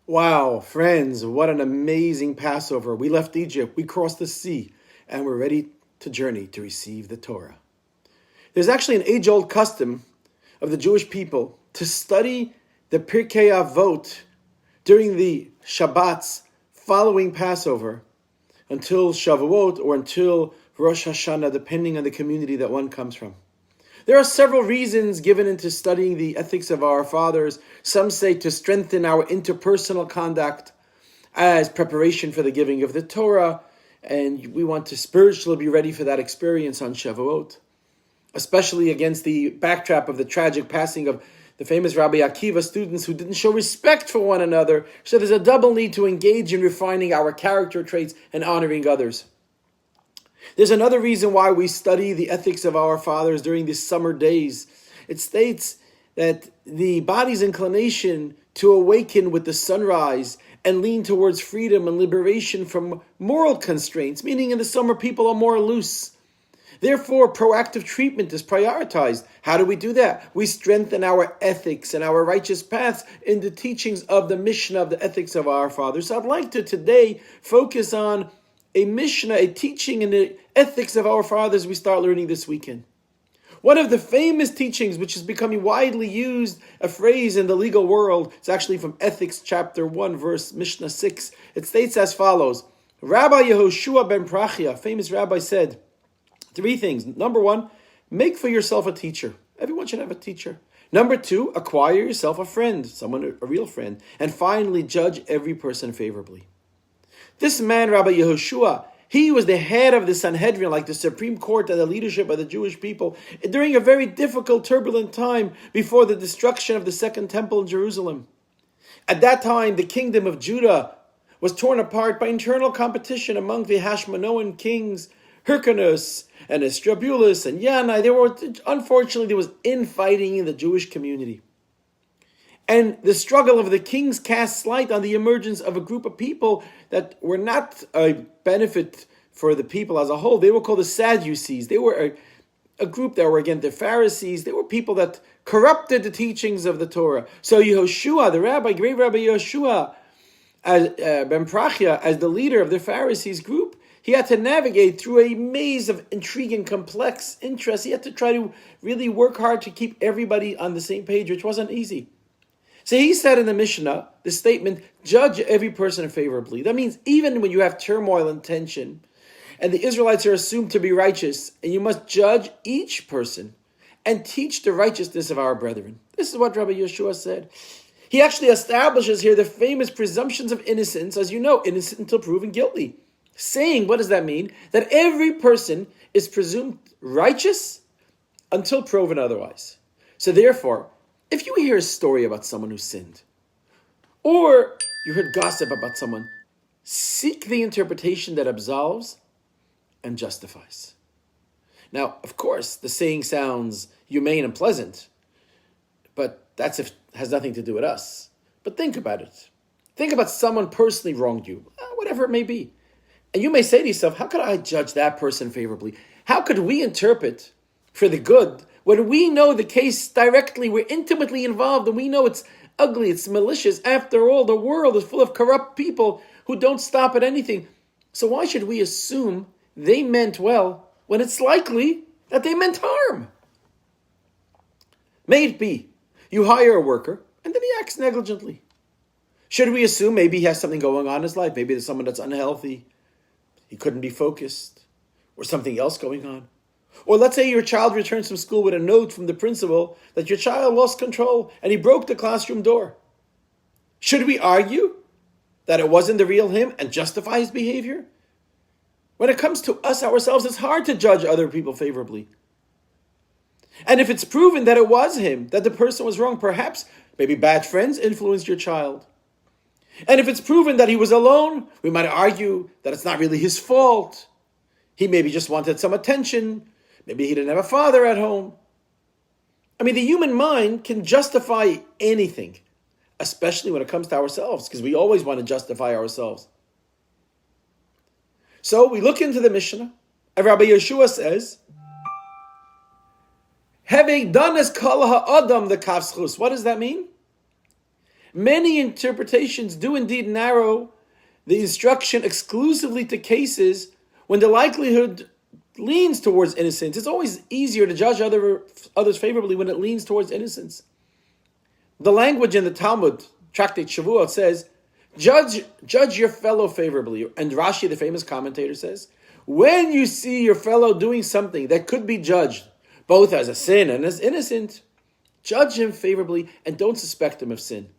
Wow, friends, what an amazing Passover. We left Egypt, we crossed the sea, and we're ready to journey to receive the Torah. There's actually an age-old custom of the Jewish people to study the Pirkei Avot during the Shabbats following Passover until Shavuot or until Rosh Hashanah, depending on the community that one comes from. There are several reasons given into studying the ethics of our fathers. Some say to strengthen our interpersonal conduct as preparation for the giving of the Torah, and we want to spiritually be ready for that experience on Shavuot, especially against the backdrop of the tragic passing of the famous Rabbi Akiva students who didn't show respect for one another. So there's a double need to engage in refining our character traits and honoring others. There's another reason why we study the ethics of our fathers during these summer days. It states that the body's inclination to awaken with the sunrise and lean towards freedom and liberation from moral constraints, meaning in the summer people are more loose. Therefore, proactive treatment is prioritized. How do we do that? We strengthen our ethics and our righteous paths in the teachings of the Mishnah of the ethics of our fathers. So I'd like to today focus on a Mishnah, a teaching in the ethics of our fathers we start learning this weekend. One of the famous teachings, which is becoming widely used, a phrase in the legal world, it's actually from Ethics chapter 1, verse Mishnah 6. It states as follows. Rabbi Yehoshua ben Prachia, famous rabbi, said 3 things. Number 1, make for yourself a teacher. Everyone should have a teacher. Number 2, acquire yourself a friend, a real friend. And finally, judge every person favorably. This man, Rabbi Yehoshua, he was the head of the Sanhedrin, like the Supreme Court and the leadership of the Jewish people, during a very difficult, turbulent time before the destruction of the Second Temple in Jerusalem. At that time, the kingdom of Judah was torn apart by internal competition among the Hashmonaean kings, Hyrcanus and Estrabulus and Yanai. Unfortunately, there was infighting in the Jewish community. And the struggle of the kings casts light on the emergence of a group of people that were not a benefit for the people as a whole. They were called the Sadducees. They were a group that were against the Pharisees. They were people that corrupted the teachings of the Torah. So Yehoshua, the rabbi, great Rabbi Yehoshua, ben Prachia, as the leader of the Pharisees group, he had to navigate through a maze of intriguing, complex interests. He had to try to really work hard to keep everybody on the same page, which wasn't easy. So he said in the Mishnah, the statement, judge every person favorably. That means even when you have turmoil and tension, and the Israelites are assumed to be righteous, and you must judge each person and teach the righteousness of our brethren. This is what Rabbi Yehoshua said. He actually establishes here the famous presumptions of innocence, as you know, innocent until proven guilty. Saying, what does that mean? That every person is presumed righteous until proven otherwise. So therefore, if you hear a story about someone who sinned, or you heard gossip about someone, seek the interpretation that absolves and justifies. Now, of course, the saying sounds humane and pleasant, but has nothing to do with us. But think about it. Think about someone personally wronged you, whatever it may be. And you may say to yourself, how could I judge that person favorably? How could we interpret for the good when we know the case directly, we're intimately involved, and we know it's ugly, it's malicious? After all, the world is full of corrupt people who don't stop at anything. So why should we assume they meant well when it's likely that they meant harm? May it be, you hire a worker, and then he acts negligently. Should we assume maybe he has something going on in his life? Maybe there's someone that's unhealthy, he couldn't be focused, or something else going on? Or let's say your child returns from school with a note from the principal that your child lost control and he broke the classroom door. Should we argue that it wasn't the real him and justify his behavior? When it comes to us ourselves, it's hard to judge other people favorably. And if it's proven that it was him, that the person was wrong, perhaps maybe bad friends influenced your child. And if it's proven that he was alone, we might argue that it's not really his fault. He maybe just wanted some attention. Maybe he didn't have a father at home. I mean, the human mind can justify anything, especially when it comes to ourselves, because we always want to justify ourselves. So we look into the Mishnah, and Rabbi Yehoshua says, having done as kol ha'adam the kafschus. What does that mean? Many interpretations do indeed narrow the instruction exclusively to cases when the likelihood leans towards innocence. It's always easier to judge others favorably when it leans towards innocence. The language in the Talmud, Tractate Shavuot, says, judge your fellow favorably. And Rashi, the famous commentator, says, when you see your fellow doing something that could be judged, both as a sin and as innocent, judge him favorably and don't suspect him of sin.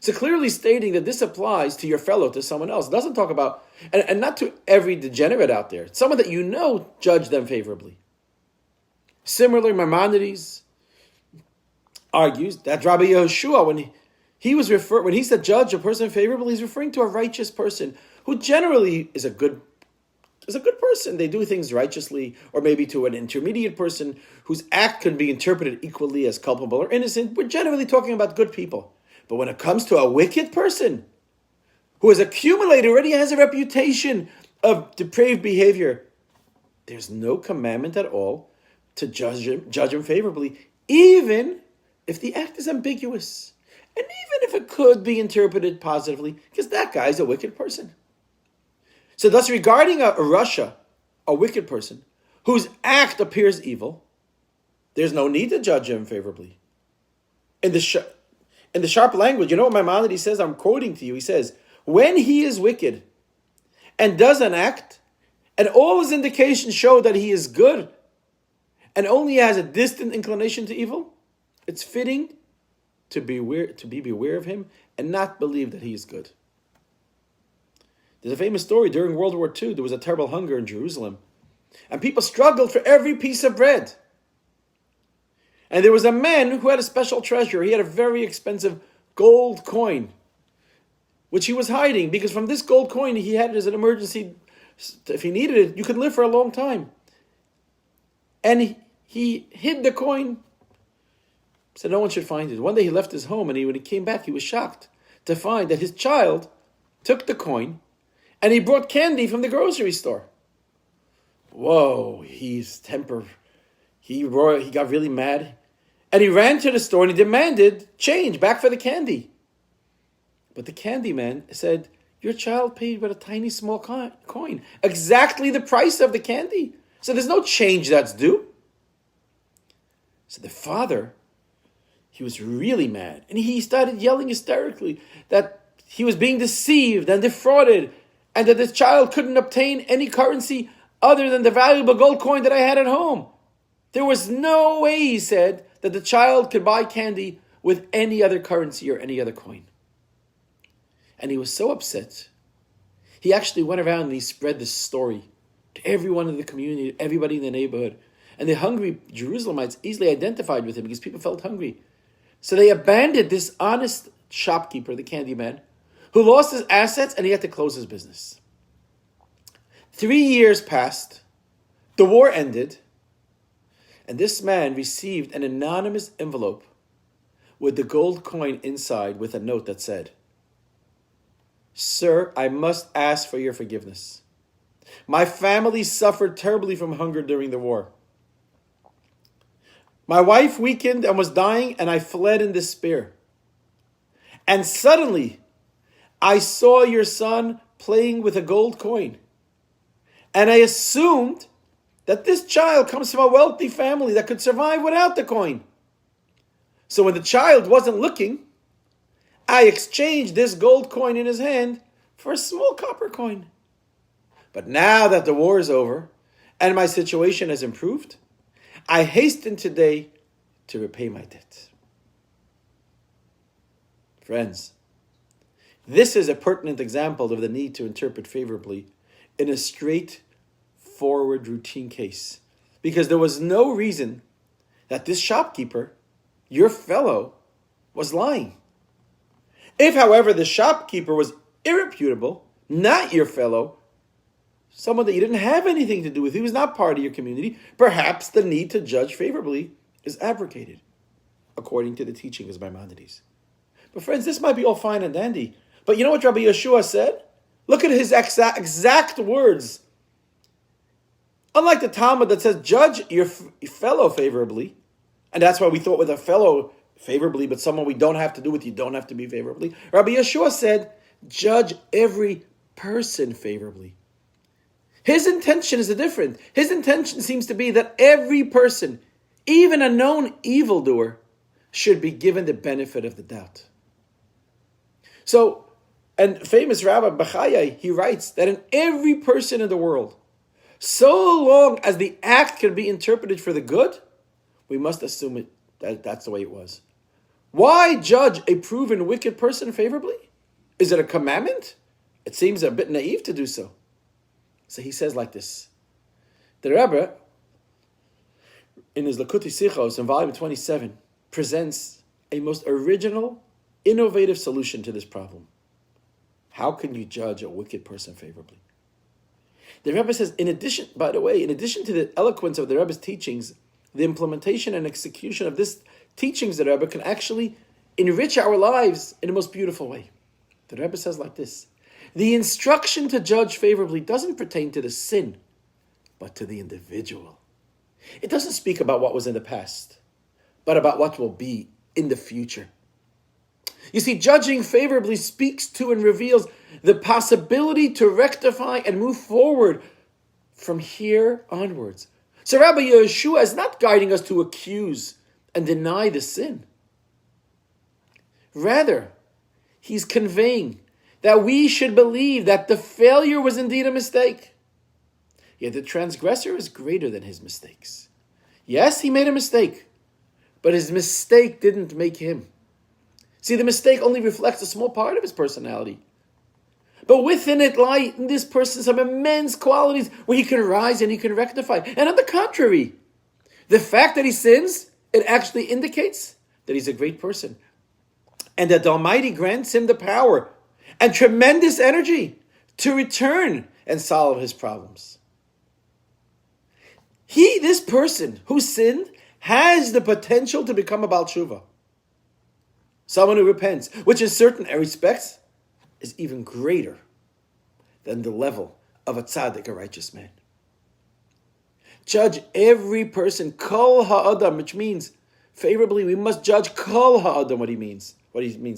So clearly stating that this applies to your fellow, to someone else. It doesn't talk about, and not to every degenerate out there. Someone that you know, judge them favorably. Similarly, Maimonides argues that Rabbi Yehoshua, when he said judge a person favorably, he's referring to a righteous person who generally is a good person. They do things righteously, or maybe to an intermediate person whose act can be interpreted equally as culpable or innocent. We're generally talking about good people. But when it comes to a wicked person who has accumulated, already has a reputation of depraved behavior, there's no commandment at all to judge him favorably, even if the act is ambiguous, and even if it could be interpreted positively, because that guy's a wicked person. So thus, regarding a rasha, a wicked person, whose act appears evil, there's no need to judge him favorably. In the sharp language, you know what Maimonides says? I'm quoting to you. He says, when he is wicked and does an act, and all his indications show that he is good, and only has a distant inclination to evil, it's fitting to be beware of him and not believe that he is good. There's a famous story during World War II. There was a terrible hunger in Jerusalem, and people struggled for every piece of bread. And there was a man who had a special treasure. He had a very expensive gold coin, which he was hiding, because from this gold coin he had it as an emergency. If he needed it, you could live for a long time. And he hid the coin so no one should find it. One day he left his home, and when he came back, he was shocked to find that his child took the coin and he brought candy from the grocery store. Whoa, he got really mad. And he ran to the store and he demanded change back for the candy. But the candy man said, your child paid with a tiny small coin, exactly the price of the candy. So there's no change that's due. So the father, he was really mad. And he started yelling hysterically that he was being deceived and defrauded, and that this child couldn't obtain any currency other than the valuable gold coin that I had at home. There was no way, he said, that the child could buy candy with any other currency or any other coin. And he was so upset, he actually went around and he spread this story to everyone in the community, everybody in the neighborhood. And the hungry Jerusalemites easily identified with him because people felt hungry. So they abandoned this honest shopkeeper, the candy man, who lost his assets and he had to close his business. 3 years passed, the war ended, and this man received an anonymous envelope with the gold coin inside with a note that said, Sir, I must ask for your forgiveness. My family suffered terribly from hunger during the war. My wife weakened and was dying, and I fled in despair. And suddenly, I saw your son playing with a gold coin. And I assumed that this child comes from a wealthy family that could survive without the coin. So when the child wasn't looking, I exchanged this gold coin in his hand for a small copper coin. But now that the war is over and my situation has improved, I hasten today to repay my debt. Friends, this is a pertinent example of the need to interpret favorably in a straightforward routine case, because there was no reason that this shopkeeper, your fellow, was lying. If, however, the shopkeeper was irreputable, not your fellow, someone that you didn't have anything to do with, he was not part of your community, perhaps the need to judge favorably is abrogated, according to the teaching of Maimonides. But friends, this might be all fine and dandy, but you know what Rabbi Yehoshua said? Look at his exact words. Unlike the Talmud that says, judge your fellow favorably, and that's why we thought with a fellow, favorably, but someone we don't have to do with, you don't have to be favorably. Rabbi Yeshua said, judge every person favorably. His intention is different. His intention seems to be that every person, even a known evildoer, should be given the benefit of the doubt. So, and famous Rabbi Bachaya, he writes that in every person in the world, so long as the act can be interpreted for the good, we must assume that's the way it was. Why judge a proven wicked person favorably? Is it a commandment? It seems a bit naive to do so. So he says like this. The Rebbe, in his Likutei Sichos in volume 27, presents a most original, innovative solution to this problem. How can you judge a wicked person favorably? The Rebbe says, in addition to the eloquence of the Rebbe's teachings, the implementation and execution of this teachings of the Rebbe can actually enrich our lives in the most beautiful way. The Rebbe says like this: the instruction to judge favorably doesn't pertain to the sin, but to the individual. It doesn't speak about what was in the past, but about what will be in the future. You see, judging favorably speaks to and reveals the possibility to rectify and move forward from here onwards. So Rabbi Yeshua is not guiding us to accuse and deny the sin. Rather, he's conveying that we should believe that the failure was indeed a mistake. Yet the transgressor is greater than his mistakes. Yes, he made a mistake, but his mistake didn't make him. See, the mistake only reflects a small part of his personality. But within it lie in this person some immense qualities where he can rise and he can rectify. And on the contrary, the fact that he sins, it actually indicates that he's a great person. And that the Almighty grants him the power and tremendous energy to return and solve his problems. This person who sinned, has the potential to become a Baal Tshuva. Someone who repents, which in certain respects is even greater than the level of a tzaddik, a righteous man. Judge every person, kol ha'adam, which means favorably we must judge kol ha'adam, what he means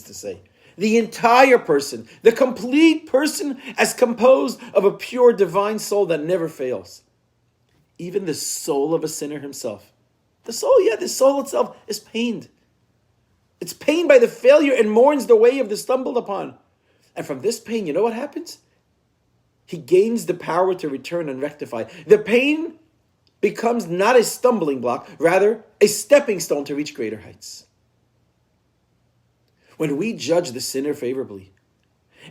to say. The entire person, the complete person as composed of a pure divine soul that never fails. Even the soul of a sinner himself. The soul itself is pained. It's pained by the failure and mourns the way of the stumbled upon. And from this pain, you know what happens? He gains the power to return and rectify. The pain becomes not a stumbling block, rather a stepping stone to reach greater heights. When we judge the sinner favorably,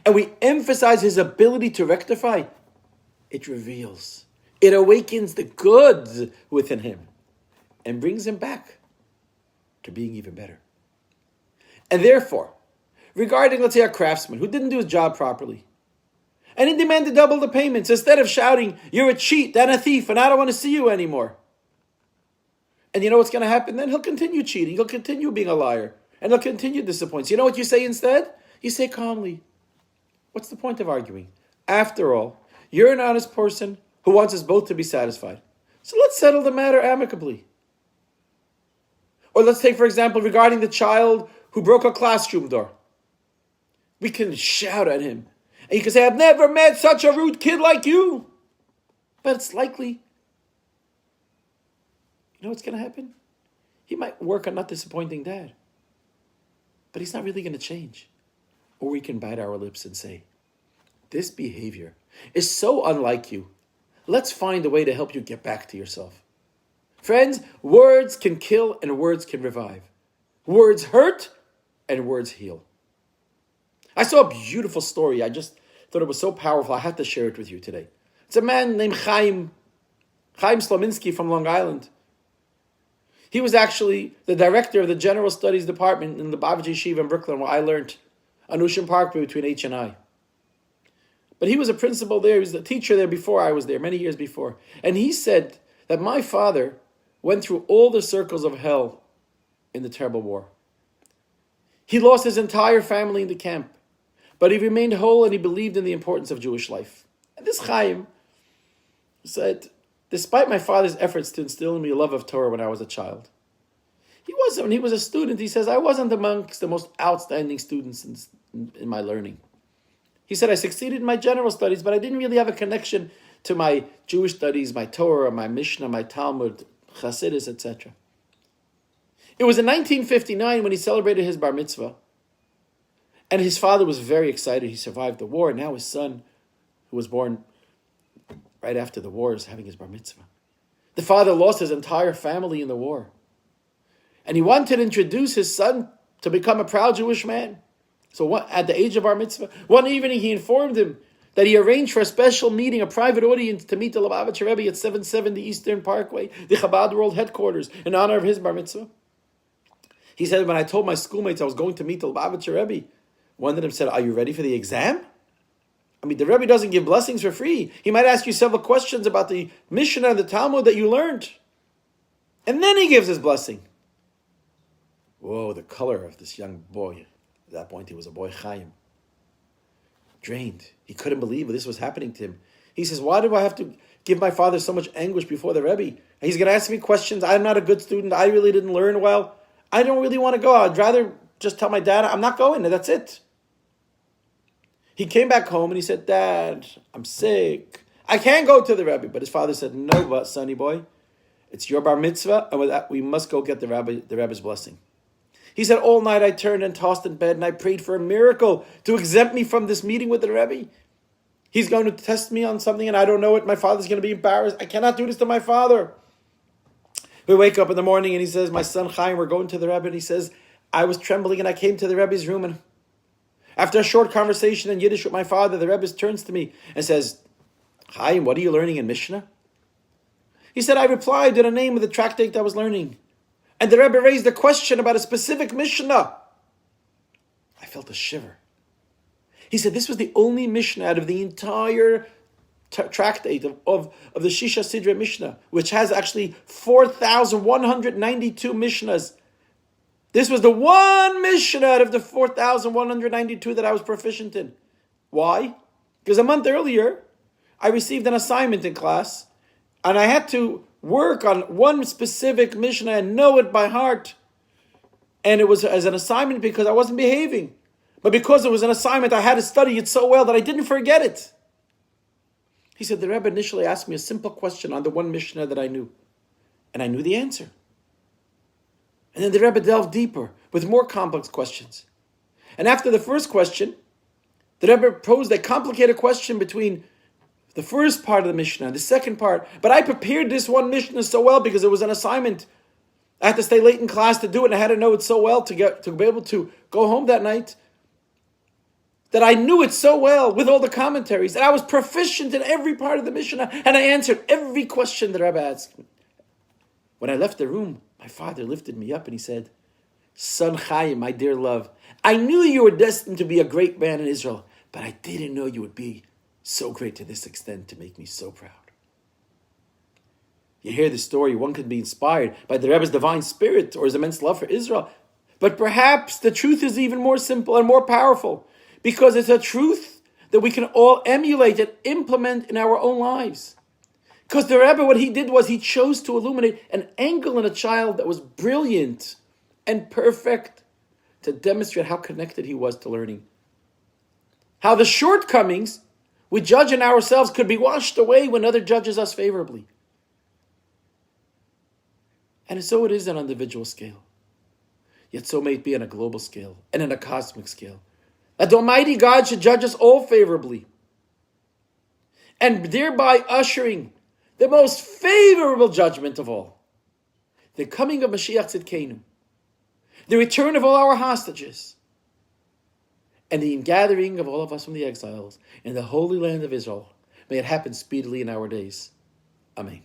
and we emphasize his ability to rectify, it reveals, it awakens the good within him, and brings him back to being even better. And therefore, regarding, let's say, a craftsman who didn't do his job properly, and he demanded double the payments, instead of shouting, "You're a cheat and a thief, and I don't want to see you anymore." And you know what's going to happen then? He'll continue cheating, he'll continue being a liar, and he'll continue disappointing. You know what you say instead? You say calmly, "What's the point of arguing? After all, you're an honest person who wants us both to be satisfied. So let's settle the matter amicably." Or let's take, for example, regarding the child who broke a classroom door. We can shout at him. And you can say, "I've never met such a rude kid like you." But it's likely, you know what's going to happen? He might work on not disappointing dad. But he's not really going to change. Or we can bite our lips and say, "This behavior is so unlike you. Let's find a way to help you get back to yourself." Friends, words can kill and words can revive. Words hurt and words heal. I saw a beautiful story. I just thought it was so powerful. I had to share it with you today. It's a man named Chaim Slominski from Long Island. He was actually the director of the General Studies Department in the Bavji Yeshiva in Brooklyn, where I learned on Ocean Parkway between H and I. But he was a principal there. He was a teacher there before I was there, many years before. And he said that my father went through all the circles of hell in the terrible war. He lost his entire family in the camp, but he remained whole and he believed in the importance of Jewish life. And this Chaim said, despite my father's efforts to instill in me a love of Torah when I was a child, He wasn't. When he was a student, he says, I wasn't amongst the most outstanding students in my learning. He said, I succeeded in my general studies, but I didn't really have a connection to my Jewish studies, my Torah, my Mishnah, my Talmud, Chassidus, etc. It was in 1959 when he celebrated his bar mitzvah. And his father was very excited. He survived the war. And now his son, who was born right after the war, is having his bar mitzvah. The father lost his entire family in the war. And he wanted to introduce his son to become a proud Jewish man. So at the age of bar mitzvah, one evening he informed him that he arranged for a special meeting, a private audience, to meet the Lubavitcher Rebbe at 770 Eastern Parkway, the Chabad World Headquarters, in honor of his bar mitzvah. He said, when I told my schoolmates I was going to meet the Lubavitcher Rebbe, one of them said, are you ready for the exam? I mean, the Rebbe doesn't give blessings for free. He might ask you several questions about the Mishnah and the Talmud that you learned. And then he gives his blessing. Whoa, the color of this young boy. At that point, he was a boy Chaim. Drained. He couldn't believe this was happening to him. He says, why do I have to give my father so much anguish before the Rebbe? He's going to ask me questions. I'm not a good student. I really didn't learn well. I don't really want to go. I'd rather just tell my dad, I'm not going. That's it. He came back home and he said, Dad, I'm sick. I can't go to the Rebbe. But his father said, no, but sonny boy, it's your bar mitzvah, and with that, we must go get the Rebbe's blessing. He said, all night I turned and tossed in bed and I prayed for a miracle to exempt me from this meeting with the Rebbe. He's going to test me on something and I don't know it. My father's going to be embarrassed. I cannot do this to my father. We wake up in the morning and he says, my son Chaim, we're going to the Rebbe. And he says, I was trembling and I came to the Rebbe's room, and after a short conversation in Yiddish with my father, the Rebbe turns to me and says, Chaim, what are you learning in Mishnah? He said, I replied to the name of the tractate I was learning. And the Rebbe raised a question about a specific Mishnah. I felt a shiver. He said, this was the only Mishnah out of the entire tractate of the Shisha Sidra Mishnah, which has actually 4,192 Mishnahs. This was the one Mishnah out of the 4,192 that I was proficient in. Why? Because a month earlier, I received an assignment in class, and I had to work on one specific Mishnah and know it by heart. And it was as an assignment because I wasn't behaving. But because it was an assignment, I had to study it so well that I didn't forget it. He said, the Rebbe initially asked me a simple question on the one Mishnah that I knew. And I knew the answer. And then the Rebbe delved deeper with more complex questions. And after the first question, the Rebbe posed a complicated question between the first part of the Mishnah and the second part. But I prepared this one Mishnah so well because it was an assignment. I had to stay late in class to do it, and I had to know it so well to be able to go home that night, that I knew it so well with all the commentaries, that I was proficient in every part of the Mishnah, and I answered every question the Rebbe asked me. When I left the room, my father lifted me up and he said, Son Chaim, my dear love, I knew you were destined to be a great man in Israel, but I didn't know you would be so great to this extent to make me so proud. You hear the story, one could be inspired by the Rebbe's divine spirit or his immense love for Israel. But perhaps the truth is even more simple and more powerful, because it's a truth that we can all emulate and implement in our own lives. Because the Rebbe, what he did was he chose to illuminate an angle in a child that was brilliant and perfect to demonstrate how connected he was to learning. How the shortcomings we judge in ourselves could be washed away when other judges us favorably. And so it is on an individual scale. Yet so may it be on a global scale and on a cosmic scale. That the Almighty God should judge us all favorably, and thereby ushering the most favorable judgment of all, the coming of Mashiach Tzidkenu, the return of all our hostages, and the ingathering of all of us from the exiles in the holy land of Israel. May it happen speedily in our days. Amen.